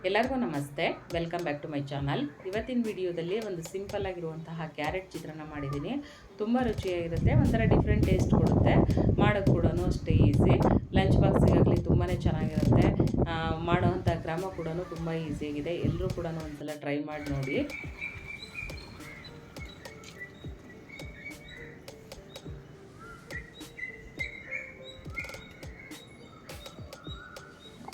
ಎಲ್ಲರಿಗೂ ನಮಸ್ತೆ, welcome back to my channel. ಇವತ್ತಿನ ವಿಡಿಯೋದಲ್ಲಿ ಒಂದು ಸಿಂಪಲ್ ಆಗಿರುವಂತಹ ಕ್ಯಾರೆಟ್ ಚಿತ್ರಾನ್ನ ಮಾಡಿದ್ದೀನಿ. ತುಂಬ ರುಚಿಯಾಗಿರುತ್ತೆ, ಒಂಥರ ಡಿಫ್ರೆಂಟ್ ಟೇಸ್ಟ್ ಕೊಡುತ್ತೆ. ಮಾಡೋದು ಕೂಡ ಅಷ್ಟೇ ಈಸಿ. ಲಂಚ್ ಬಾಕ್ಸಿಗಾಗಲಿ ತುಂಬಾ ಚೆನ್ನಾಗಿರುತ್ತೆ. ಮಾಡೋವಂಥ ಕ್ರಮ ಕೂಡ ತುಂಬ ಈಸಿಯಾಗಿದೆ. ಎಲ್ಲರೂ ಕೂಡ ಒಂದ್ಸಲ ಟ್ರೈ ಮಾಡಿ ನೋಡಿ.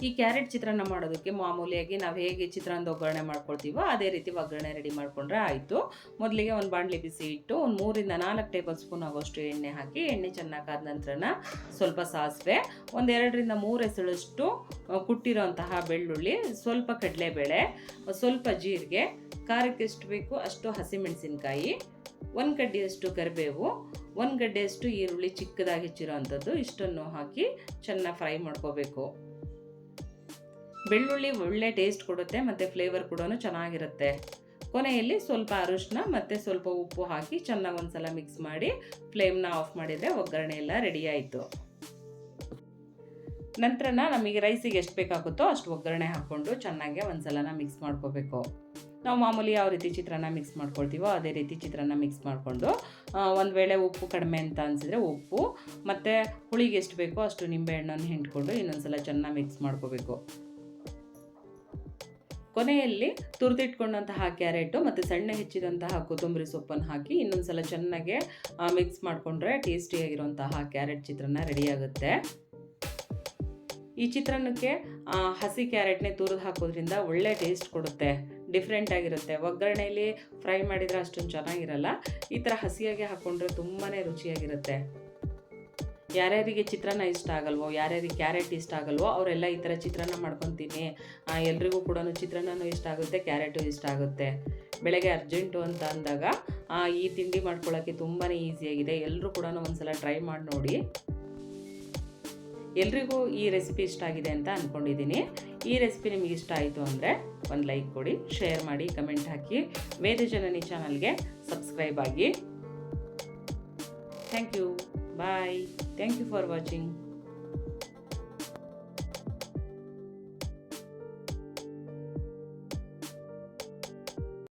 ಈ ಕ್ಯಾರೆಟ್ ಚಿತ್ರಾನ್ನ ಮಾಡೋದಕ್ಕೆ ಮಾಮೂಲಿಯಾಗಿ ನಾವು ಹೇಗೆ ಚಿತ್ರಾನ್ನದ ಒಗ್ಗರಣೆ ಮಾಡ್ಕೊಳ್ತೀವೋ ಅದೇ ರೀತಿ ಒಗ್ಗರಣೆ ರೆಡಿ ಮಾಡಿಕೊಂಡ್ರೆ ಆಯಿತು. ಮೊದಲಿಗೆ ಒಂದು ಬಾಣಲಿ ಬಿಸಿ ಇಟ್ಟು ಒಂದು 3ರಿಂದ 4 ಟೇಬಲ್ ಸ್ಪೂನ್ ಆಗೋಷ್ಟು ಎಣ್ಣೆ ಹಾಕಿ, ಎಣ್ಣೆ ಚೆನ್ನಾಗಿ ಕಾದ ನಂತರ ಸ್ವಲ್ಪ ಸಾಸಿವೆ, ಒಂದು 2ರಿಂದ 3 ಎಸಳಷ್ಟು ಕುಟ್ಟಿರೋಂತಹ ಬೆಳ್ಳುಳ್ಳಿ, ಸ್ವಲ್ಪ ಕಡಲೆಬೇಳೆ, ಸ್ವಲ್ಪ ಜೀರಿಗೆ, ಖಾರಕ್ಕೆ ಎಷ್ಟು ಬೇಕು ಅಷ್ಟು ಹಸಿಮೆಣಸಿನ್ಕಾಯಿ, 1 ಗಡ್ಡೆಯಷ್ಟು ಕರಿಬೇವು, 1 ಗಡ್ಡೆಯಷ್ಟು ಈರುಳ್ಳಿ ಚಿಕ್ಕದಾಗಿ ಹೆಚ್ಚಿರೋ ಅಂಥದ್ದು, ಇಷ್ಟನ್ನು ಹಾಕಿ ಚೆನ್ನಾಗಿ ಫ್ರೈ ಮಾಡ್ಕೋಬೇಕು. ಬೆಳ್ಳುಳ್ಳಿ ಒಳ್ಳೆ ಟೇಸ್ಟ್ ಕೊಡುತ್ತೆ ಮತ್ತು ಫ್ಲೇವರ್ ಕೂಡ ಚೆನ್ನಾಗಿರುತ್ತೆ. ಕೊನೆಯಲ್ಲಿ ಸ್ವಲ್ಪ ಅರಿಶಿನ ಮತ್ತು ಸ್ವಲ್ಪ ಉಪ್ಪು ಹಾಕಿ ಚೆನ್ನಾಗಿ ಒಂದ್ಸಲ ಮಿಕ್ಸ್ ಮಾಡಿ ಫ್ಲೇಮ್ನ ಆಫ್ ಮಾಡಿದರೆ ಒಗ್ಗರಣೆ ಎಲ್ಲ ರೆಡಿ ಆಯಿತು. ನಂತರ ನಮಗೆ ರೈಸಿಗೆ ಎಷ್ಟು ಬೇಕಾಗುತ್ತೋ ಅಷ್ಟು ಒಗ್ಗರಣೆ ಹಾಕ್ಕೊಂಡು ಚೆನ್ನಾಗಿ ಒಂದ್ಸಲ ಮಿಕ್ಸ್ ಮಾಡ್ಕೋಬೇಕು. ನಾವು ಮಾಮೂಲಿ ಯಾವ ರೀತಿ ಚಿತ್ರಾನ್ನ ಮಿಕ್ಸ್ ಮಾಡ್ಕೊಳ್ತೀವೋ ಅದೇ ರೀತಿ ಚಿತ್ರಾನ್ನ ಮಿಕ್ಸ್ ಮಾಡಿಕೊಂಡು, ಒಂದು ವೇಳೆ ಉಪ್ಪು ಕಡಿಮೆ ಅಂತ ಅನಿಸಿದರೆ ಉಪ್ಪು ಮತ್ತು ಹುಳಿಗೆ ಎಷ್ಟು ಬೇಕೋ ಅಷ್ಟು ನಿಂಬೆಹಣ್ಣನ್ನು ಹಿಂಡ್ಕೊಂಡು ಇನ್ನೊಂದ್ಸಲ ಚೆನ್ನಾಗಿ ಮಿಕ್ಸ್ ಮಾಡ್ಕೋಬೇಕು. ಕೊನೆಯಲ್ಲಿ ತುರಿದಿಟ್ಕೊಂಡಂತಹ ಕ್ಯಾರೆಟು ಮತ್ತು ಸಣ್ಣ ಹೆಚ್ಚಿದಂತಹ ಕೊತ್ತಂಬರಿ ಸೊಪ್ಪನ್ನು ಹಾಕಿ ಇನ್ನೊಂದ್ಸಲ ಚೆನ್ನಾಗಿ ಮಿಕ್ಸ್ ಮಾಡಿಕೊಂಡ್ರೆ ಟೇಸ್ಟಿಯಾಗಿರುವಂತಹ ಕ್ಯಾರೆಟ್ ಚಿತ್ರಾನ್ನ ರೆಡಿಯಾಗುತ್ತೆ. ಈ ಚಿತ್ರಾನ್ನಕ್ಕೆ ಹಸಿ ಕ್ಯಾರೆಟ್ನೇ ತುರಿದು ಹಾಕೋದ್ರಿಂದ ಒಳ್ಳೆ ಟೇಸ್ಟ್ ಕೊಡುತ್ತೆ, ಡಿಫ್ರೆಂಟ್ ಆಗಿರುತ್ತೆ. ಒಗ್ಗರಣೆಯಲ್ಲಿ ಫ್ರೈ ಮಾಡಿದರೆ ಅಷ್ಟೊಂದು ಚೆನ್ನಾಗಿರಲ್ಲ, ಈ ಥರ ಹಸಿಯಾಗಿ ಹಾಕ್ಕೊಂಡ್ರೆ ತುಂಬಾ ರುಚಿಯಾಗಿರುತ್ತೆ. ಯಾರ್ಯಾರಿಗೆ ಚಿತ್ರಾನ್ನ ಇಷ್ಟ ಆಗಲ್ವೋ, ಯಾರ್ಯಾರಿಗೆ ಕ್ಯಾರೆಟ್ ಇಷ್ಟ ಆಗಲ್ವೋ ಅವರೆಲ್ಲ ಈ ಥರ ಚಿತ್ರಾನ್ನ ಮಾಡ್ಕೊತೀನಿ. ಎಲ್ರಿಗೂ ಕೂಡ ಚಿತ್ರಾನ್ನನೂ ಇಷ್ಟ ಆಗುತ್ತೆ, ಕ್ಯಾರೆಟು ಇಷ್ಟ ಆಗುತ್ತೆ. ಬೆಳಗ್ಗೆ ಅರ್ಜೆಂಟು ಅಂತ ಅಂದಾಗ ಈ ತಿಂಡಿ ಮಾಡ್ಕೊಳ್ಳೋಕ್ಕೆ ತುಂಬಾ ಈಸಿಯಾಗಿದೆ. ಎಲ್ಲರೂ ಕೂಡ ಒಂದ್ಸಲ ಟ್ರೈ ಮಾಡಿ ನೋಡಿ. ಎಲ್ರಿಗೂ ಈ ರೆಸಿಪಿ ಇಷ್ಟ ಆಗಿದೆ ಅಂತ ಅಂದ್ಕೊಂಡಿದ್ದೀನಿ. ಈ ರೆಸಿಪಿ ನಿಮಗೆ ಇಷ್ಟ ಆಯಿತು ಅಂದರೆ ಒಂದು ಲೈಕ್ ಕೊಡಿ, ಶೇರ್ ಮಾಡಿ, ಕಮೆಂಟ್ ಹಾಕಿ. ವೇದ ಜನನಿ ಚಾನಲ್ಗೆ ಸಬ್ಸ್ಕ್ರೈಬ್ ಆಗಿ. Thank you. Bye. Thank you for watching.